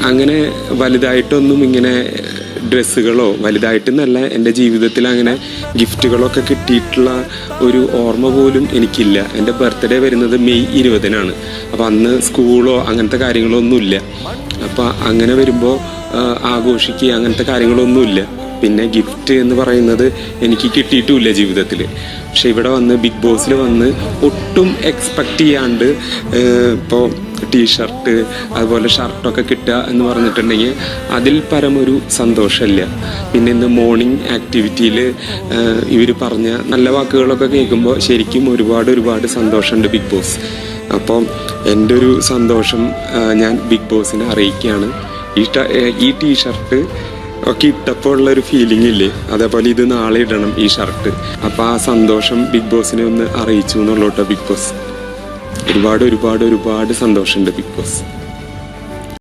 അങ്ങനെ വലുതായിട്ടൊന്നും ഇങ്ങനെ ഡ്രസ്സുകളോ വലുതായിട്ടെന്നല്ല, എൻ്റെ ജീവിതത്തിൽ അങ്ങനെ ഗിഫ്റ്റുകളൊക്കെ കിട്ടിയിട്ടുള്ള ഒരു ഓർമ്മ പോലും എനിക്കില്ല. എൻ്റെ ബർത്ത്ഡേ വരുന്നത് മെയ് 20-നാണ്. അപ്പോൾ അന്ന് സ്കൂളോ അങ്ങനത്തെ കാര്യങ്ങളൊന്നുമില്ല. അപ്പോൾ അങ്ങനെ വരുമ്പോൾ ആഘോഷിക്കുക അങ്ങനത്തെ കാര്യങ്ങളൊന്നുമില്ല. പിന്നെ ഗിഫ്റ്റ് എന്ന് പറയുന്നത് എനിക്ക് കിട്ടിയിട്ടുമില്ല ജീവിതത്തിൽ. പക്ഷെ ഇവിടെ വന്ന് ബിഗ് ബോസിൽ വന്ന് ഒട്ടും എക്സ്പെക്റ്റ് ചെയ്യാണ്ട് ഇപ്പോൾ ടീഷർട്ട് അതുപോലെ ഷർട്ടൊക്കെ കിട്ടുക എന്ന് പറഞ്ഞിട്ടുണ്ടെങ്കിൽ അതിൽ പരമൊരു സന്തോഷമില്ല. പിന്നെ ഇന്ന് മോർണിംഗ് ആക്ടിവിറ്റിയിൽ ഇവർ പറഞ്ഞ നല്ല വാക്കുകളൊക്കെ കേൾക്കുമ്പോൾ ശരിക്കും ഒരുപാട് സന്തോഷമുണ്ട് ബിഗ് ബോസ്. അപ്പം എൻ്റെ ഒരു സന്തോഷം ഞാൻ ബിഗ് ബോസിനെ അറിയിക്കുകയാണ്. ഈ ടീഷർട്ട് ഒക്കെ ഇട്ടപ്പോൾ ഉള്ളൊരു ഫീലിംഗ് ഇല്ലേ, അതേപോലെ ഇത് നാളെ ഇടണം ഈ ഷർട്ട്. അപ്പോൾ ആ സന്തോഷം ബിഗ് ബോസിനെ ഒന്ന് അറിയിച്ചു എന്നുള്ളൂ കേട്ടോ ബിഗ് ബോസ്. ഒരുപാട് സന്തോഷമുണ്ട് ബിഗ് ബോസ്.